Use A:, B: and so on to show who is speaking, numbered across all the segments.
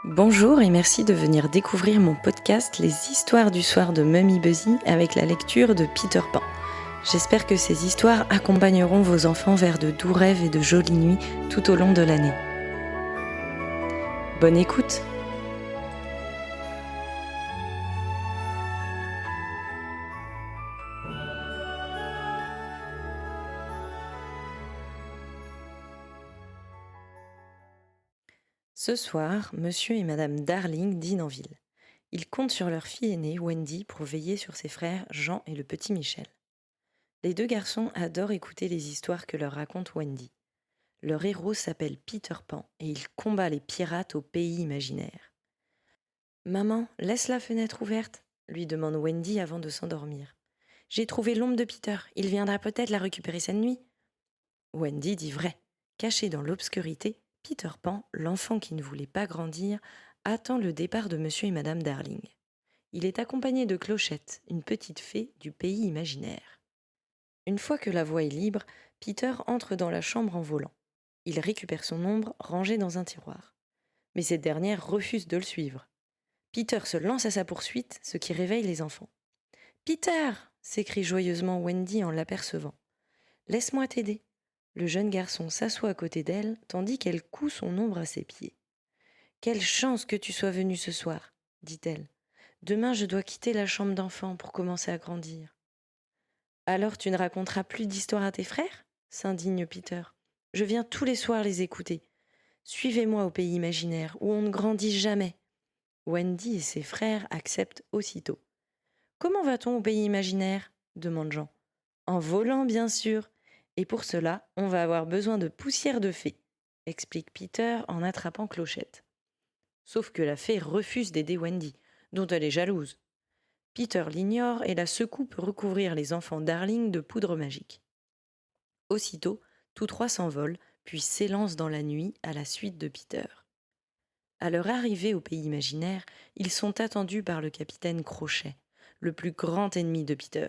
A: Bonjour et merci de venir découvrir mon podcast Les histoires du soir de Mummy Buzzy avec la lecture de Peter Pan. J'espère que ces histoires accompagneront vos enfants vers de doux rêves et de jolies nuits tout au long de l'année. Bonne écoute! Ce soir, monsieur et madame Darling dînent en ville. Ils comptent sur leur fille aînée, Wendy, pour veiller sur ses frères Jean et le petit Michel. Les deux garçons adorent écouter les histoires que leur raconte Wendy. Leur héros s'appelle Peter Pan et il combat les pirates au pays imaginaire. Maman, laisse la fenêtre ouverte, lui demande Wendy avant de s'endormir. J'ai trouvé l'ombre de Peter, il viendra peut-être la récupérer cette nuit. Wendy dit vrai. Caché dans l'obscurité, Peter Pan, l'enfant qui ne voulait pas grandir, attend le départ de monsieur et madame Darling. Il est accompagné de Clochette, une petite fée du pays imaginaire. Une fois que la voie est libre, Peter entre dans la chambre en volant. Il récupère son ombre rangée dans un tiroir. Mais cette dernière refuse de le suivre. Peter se lance à sa poursuite, ce qui réveille les enfants. Peter s'écrie joyeusement Wendy en l'apercevant. Laisse-moi t'aider. Le jeune garçon s'assoit à côté d'elle, tandis qu'elle coud son ombre à ses pieds. Quelle chance que tu sois venu ce soir, dit-elle. Demain je dois quitter la chambre d'enfant pour commencer à grandir. Alors tu ne raconteras plus d'histoires à tes frères s'indigne Peter. Je viens tous les soirs les écouter. Suivez-moi au pays imaginaire où on ne grandit jamais. Wendy et ses frères acceptent aussitôt. Comment va-t-on au pays imaginaire demande Jean. En volant, bien sûr. Et pour cela, on va avoir besoin de poussière de fée, explique Peter en attrapant Clochette. Sauf que la fée refuse d'aider Wendy, dont elle est jalouse. Peter l'ignore et la secoue peut recouvrir les enfants Darling de poudre magique. Aussitôt, tous trois s'envolent, puis s'élancent dans la nuit à la suite de Peter. À leur arrivée au pays imaginaire, ils sont attendus par le capitaine Crochet, le plus grand ennemi de Peter.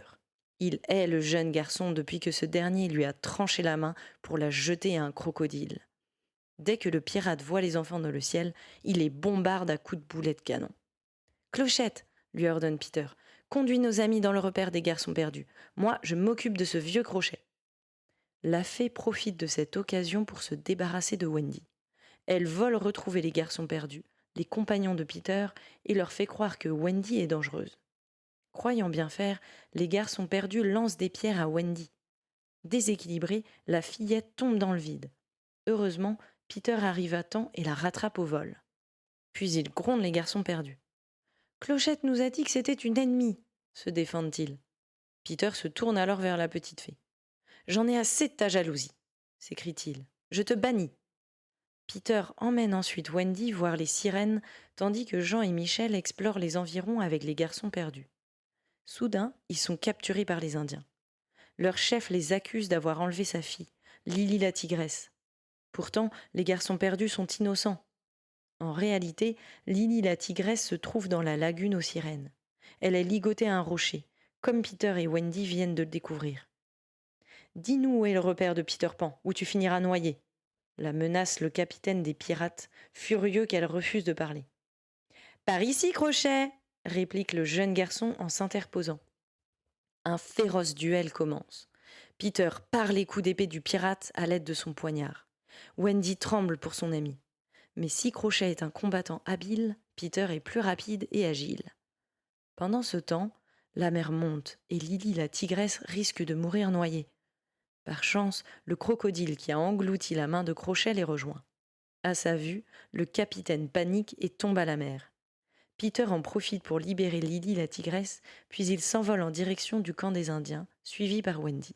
A: Il hait le jeune garçon depuis que ce dernier lui a tranché la main pour la jeter à un crocodile. Dès que le pirate voit les enfants dans le ciel, il les bombarde à coups de boulets de canon. « Clochette !» lui ordonne Peter. « Conduis nos amis dans le repère des garçons perdus. Moi, je m'occupe de ce vieux Crochet. » La fée profite de cette occasion pour se débarrasser de Wendy. Elle vole retrouver les garçons perdus, les compagnons de Peter, et leur fait croire que Wendy est dangereuse. Croyant bien faire, les garçons perdus lancent des pierres à Wendy. Déséquilibrée, la fillette tombe dans le vide. Heureusement, Peter arrive à temps et la rattrape au vol. Puis il gronde les garçons perdus. « Clochette nous a dit que c'était une ennemie !» se défendent-ils. Peter se tourne alors vers la petite fée. « J'en ai assez de ta jalousie !» s'écrie-t-il. « Je te bannis !» Peter emmène ensuite Wendy voir les sirènes, tandis que Jean et Michel explorent les environs avec les garçons perdus. Soudain, ils sont capturés par les Indiens. Leur chef les accuse d'avoir enlevé sa fille, Lily la tigresse. Pourtant, les garçons perdus sont innocents. En réalité, Lily la tigresse se trouve dans la lagune aux sirènes. Elle est ligotée à un rocher, comme Peter et Wendy viennent de le découvrir. « Dis-nous où est le repère de Peter Pan, où tu finiras noyé !» la menace le capitaine des pirates, furieux qu'elle refuse de parler. « Par ici, Crochet !» réplique le jeune garçon en s'interposant. Un féroce duel commence. Peter pare les coups d'épée du pirate à l'aide de son poignard. Wendy tremble pour son ami. Mais si Crochet est un combattant habile, Peter est plus rapide et agile. Pendant ce temps, la mer monte et Lily la tigresse risque de mourir noyée. Par chance, le crocodile qui a englouti la main de Crochet les rejoint. À sa vue, le capitaine panique et tombe à la mer. Peter en profite pour libérer Lily la tigresse, puis il s'envole en direction du camp des Indiens, suivi par Wendy.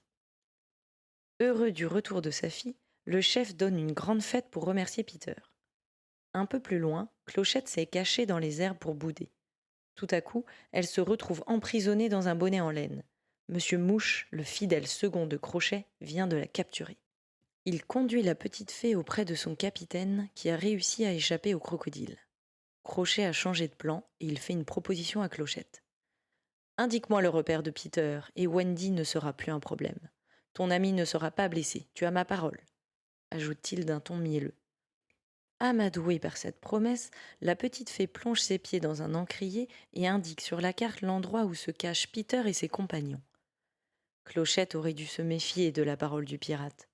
A: Heureux du retour de sa fille, le chef donne une grande fête pour remercier Peter. Un peu plus loin, Clochette s'est cachée dans les herbes pour bouder. Tout à coup, elle se retrouve emprisonnée dans un bonnet en laine. Monsieur Mouche, le fidèle second de Crochet, vient de la capturer. Il conduit la petite fée auprès de son capitaine qui a réussi à échapper au crocodile. Crochet a changé de plan et il fait une proposition à Clochette. « Indique-moi le repère de Peter et Wendy ne sera plus un problème. Ton ami ne sera pas blessé, tu as ma parole, ajoute-t-il d'un ton mielleux. Amadouée par cette promesse, la petite fée plonge ses pieds dans un encrier et indique sur la carte l'endroit où se cachent Peter et ses compagnons. Clochette aurait dû se méfier de la parole du pirate.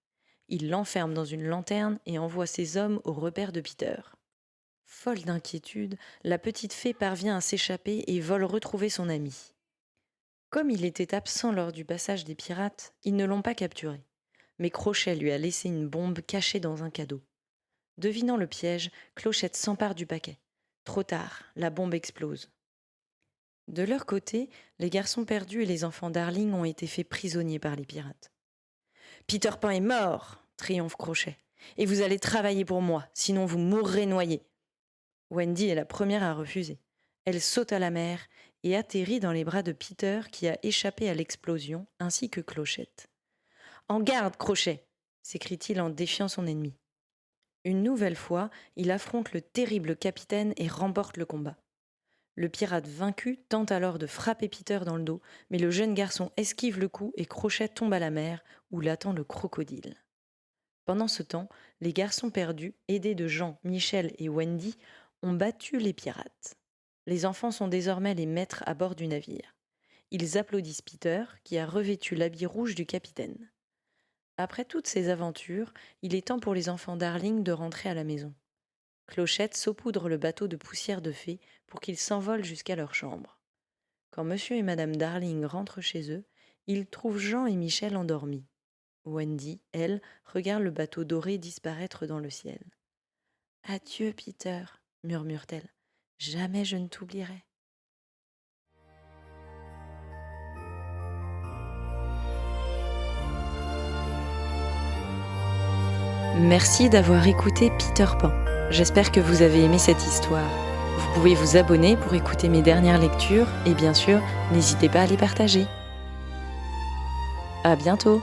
A: Il l'enferme dans une lanterne et envoie ses hommes au repère de Peter. Folle d'inquiétude, la petite fée parvient à s'échapper et vole retrouver son ami. Comme il était absent lors du passage des pirates, ils ne l'ont pas capturé. Mais Crochet lui a laissé une bombe cachée dans un cadeau. Devinant le piège, Clochette s'empare du paquet. Trop tard, la bombe explose. De leur côté, les garçons perdus et les enfants Darling ont été faits prisonniers par les pirates. Peter Pan est mort, triomphe Crochet. Et vous allez travailler pour moi, sinon vous mourrez noyés. Wendy est la première à refuser. Elle saute à la mer et atterrit dans les bras de Peter qui a échappé à l'explosion, ainsi que Clochette. En garde, Crochet s'écrie-t-il en défiant son ennemi. Une nouvelle fois, il affronte le terrible capitaine et remporte le combat. Le pirate vaincu tente alors de frapper Peter dans le dos, mais le jeune garçon esquive le coup et Crochet tombe à la mer, où l'attend le crocodile. Pendant ce temps, les garçons perdus, aidés de Jean, Michel et Wendy, ont battu les pirates. Les enfants sont désormais les maîtres à bord du navire. Ils applaudissent Peter, qui a revêtu l'habit rouge du capitaine. Après toutes ces aventures, il est temps pour les enfants Darling de rentrer à la maison. Clochette saupoudre le bateau de poussière de fée pour qu'ils s'envolent jusqu'à leur chambre. Quand monsieur et madame Darling rentrent chez eux, ils trouvent Jean et Michel endormis. Wendy, elle, regarde le bateau doré disparaître dans le ciel. « Adieu, Peter » murmure-t-elle. « Jamais je ne t'oublierai. » Merci d'avoir écouté Peter Pan. J'espère que vous avez aimé cette histoire. Vous pouvez vous abonner pour écouter mes dernières lectures et bien sûr, n'hésitez pas à les partager. À bientôt!